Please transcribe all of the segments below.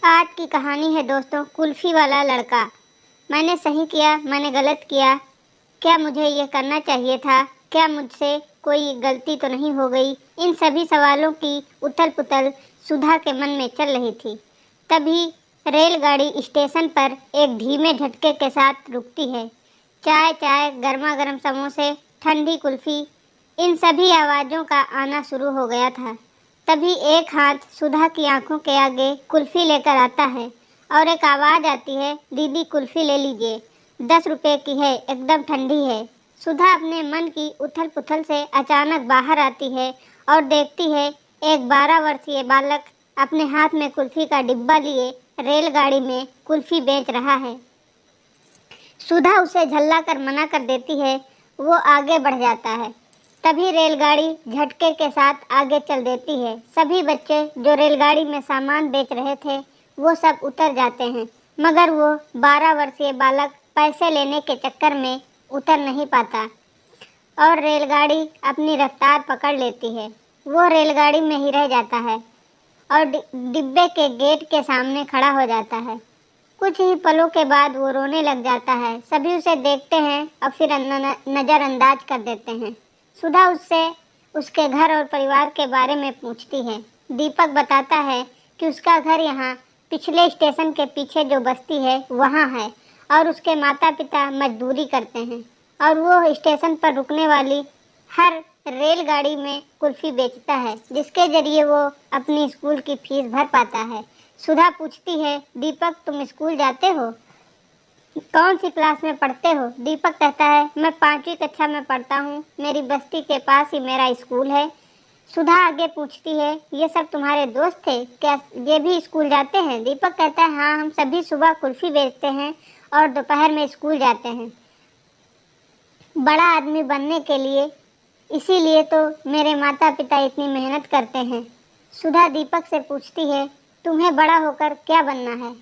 आज की कहानी है दोस्तों, कुल्फी वाला लड़का। मैंने सही किया, मैंने गलत किया। क्या मुझे ये करना चाहिए था? क्या मुझसे कोई गलती तो नहीं हो गई? इन सभी सवालों की उथल पुथल सुधा के मन में चल रही थी। तभी रेलगाड़ी स्टेशन पर एक धीमे झटके के साथ रुकती है। चाय चाय, गर्मा गर्म समोसे, ठंडी कुल्फी, इन सभी आवाज़ों का आना शुरू हो गया था। तभी एक हाथ सुधा की आंखों के आगे कुल्फी लेकर आता है और एक आवाज़ आती है, दीदी कुल्फी ले लीजिए, 10 रुपए की है, एकदम ठंडी है। सुधा अपने मन की उथल पुथल से अचानक बाहर आती है और देखती है एक 12 वर्षीय बालक अपने हाथ में कुल्फी का डिब्बा लिए रेलगाड़ी में कुल्फी बेच रहा है। सुधा उसे झल्ला कर मना कर देती है। वो आगे बढ़ जाता है। तभी रेलगाड़ी झटके के साथ आगे चल देती है। सभी बच्चे जो रेलगाड़ी में सामान बेच रहे थे वो सब उतर जाते हैं, मगर वो 12 वर्षीय बालक पैसे लेने के चक्कर में उतर नहीं पाता और रेलगाड़ी अपनी रफ्तार पकड़ लेती है। वो रेलगाड़ी में ही रह जाता है और डिब्बे के गेट के सामने खड़ा हो जाता है। कुछ ही पलों के बाद वो रोने लग जाता है। सभी उसे देखते हैं और फिर नज़रअंदाज कर देते हैं। सुधा उससे उसके घर और परिवार के बारे में पूछती है। दीपक बताता है कि उसका घर यहाँ पिछले स्टेशन के पीछे जो बस्ती है वहाँ है और उसके माता पिता मजदूरी करते हैं और वो स्टेशन पर रुकने वाली हर रेलगाड़ी में कुल्फी बेचता है, जिसके जरिए वो अपनी स्कूल की फीस भर पाता है। सुधा पूछती है, दीपक तुम स्कूल जाते हो? कौन सी क्लास में पढ़ते हो? दीपक कहता है, मैं 5वीं कक्षा में पढ़ता हूँ, मेरी बस्ती के पास ही मेरा स्कूल है। सुधा आगे पूछती है, ये सब तुम्हारे दोस्त थे क्या? ये भी स्कूल जाते हैं? दीपक कहता है, हाँ, हम सभी सुबह कुल्फी बेचते हैं और दोपहर में स्कूल जाते हैं बड़ा आदमी बनने के लिए, इसीलिए तो मेरे माता पिता इतनी मेहनत करते हैं। सुधा दीपक से पूछती है, तुम्हें बड़ा होकर क्या बनना है?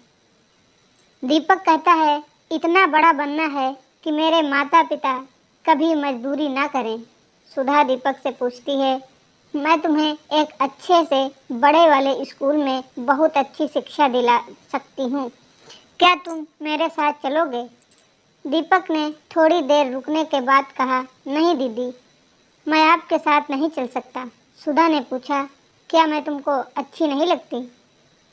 दीपक कहता है, इतना बड़ा बनना है कि मेरे माता पिता कभी मजदूरी ना करें। सुधा दीपक से पूछती है, मैं तुम्हें एक अच्छे से बड़े वाले स्कूल में बहुत अच्छी शिक्षा दिला सकती हूँ, क्या तुम मेरे साथ चलोगे? दीपक ने थोड़ी देर रुकने के बाद कहा, नहीं दीदी, मैं आपके साथ नहीं चल सकता। सुधा ने पूछा, क्या मैं तुमको अच्छी नहीं लगती?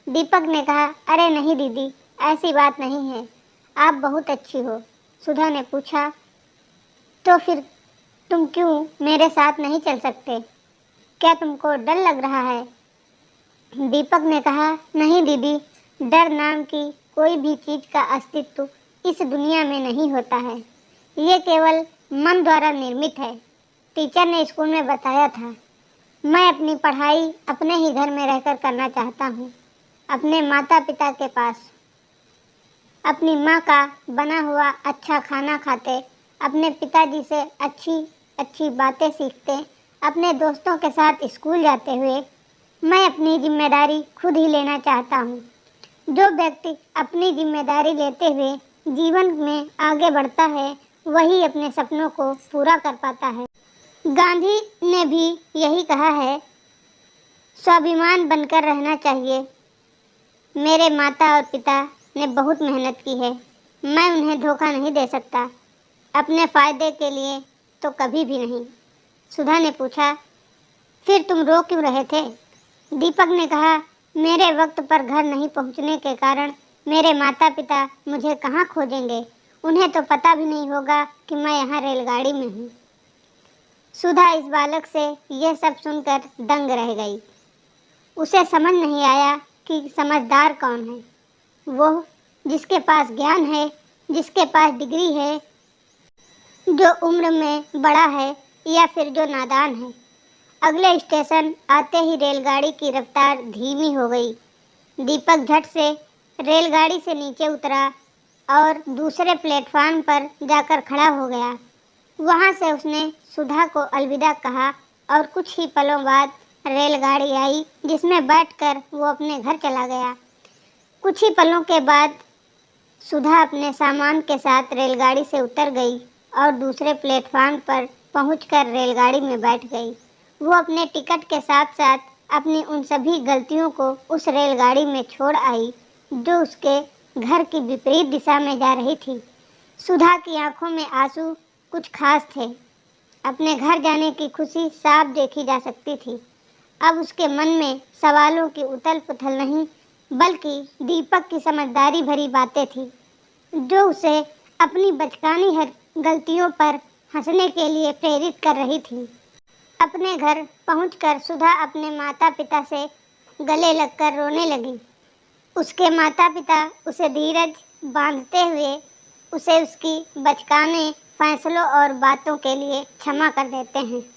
दीपक ने कहा, अरे नहीं दीदी, ऐसी बात नहीं है, आप बहुत अच्छी हो। सुधा ने पूछा, तो फिर तुम क्यों मेरे साथ नहीं चल सकते? क्या तुमको डर लग रहा है? दीपक ने कहा, नहीं दीदी, डर नाम की कोई भी चीज़ का अस्तित्व इस दुनिया में नहीं होता है। ये केवल मन द्वारा निर्मित है। टीचर ने स्कूल में बताया था। मैं अपनी पढ़ाई अपने ही घर में रहकर करना चाहता हूँ, अपने माता पिता के पास, अपनी माँ का बना हुआ अच्छा खाना खाते, अपने पिताजी से अच्छी अच्छी बातें सीखते, अपने दोस्तों के साथ स्कूल जाते हुए मैं अपनी जिम्मेदारी खुद ही लेना चाहता हूँ। जो व्यक्ति अपनी जिम्मेदारी लेते हुए जीवन में आगे बढ़ता है वही अपने सपनों को पूरा कर पाता है। गांधी ने भी यही कहा है, स्वाभिमान बनकर रहना चाहिए। मेरे माता और पिता ने बहुत मेहनत की है, मैं उन्हें धोखा नहीं दे सकता, अपने फ़ायदे के लिए तो कभी भी नहीं। सुधा ने पूछा, फिर तुम रो क्यों रहे थे? दीपक ने कहा, मेरे वक्त पर घर नहीं पहुंचने के कारण मेरे माता पिता मुझे कहाँ खोजेंगे? उन्हें तो पता भी नहीं होगा कि मैं यहाँ रेलगाड़ी में हूँ। सुधा इस बालक से यह सब सुनकर दंग रह गई। उसे समझ नहीं आया कि समझदार कौन है, वो जिसके पास ज्ञान है, जिसके पास डिग्री है, जो उम्र में बड़ा है, या फिर जो नादान है। अगले स्टेशन आते ही रेलगाड़ी की रफ्तार धीमी हो गई। दीपक झट से रेलगाड़ी से नीचे उतरा और दूसरे प्लेटफार्म पर जाकर खड़ा हो गया। वहां से उसने सुधा को अलविदा कहा और कुछ ही पलों बाद रेलगाड़ी आई, जिसमें बैठकर वो अपने घर चला गया। कुछ ही पलों के बाद सुधा अपने सामान के साथ रेलगाड़ी से उतर गई और दूसरे प्लेटफार्म पर पहुंचकर रेलगाड़ी में बैठ गई। वो अपने टिकट के साथ साथ अपनी उन सभी गलतियों को उस रेलगाड़ी में छोड़ आई जो उसके घर की विपरीत दिशा में जा रही थी। सुधा की आंखों में आंसू कुछ खास थे। अपने घर जाने की खुशी साफ देखी जा सकती थी। अब उसके मन में सवालों की उथल पुथल नहीं, बल्कि दीपक की समझदारी भरी बातें थी, जो उसे अपनी बचकानी हर गलतियों पर हंसने के लिए प्रेरित कर रही थी। अपने घर पहुंचकर सुधा अपने माता पिता से गले लगकर रोने लगी। उसके माता पिता उसे धीरज बांधते हुए उसे उसकी बचकाने फैसलों और बातों के लिए क्षमा कर देते हैं।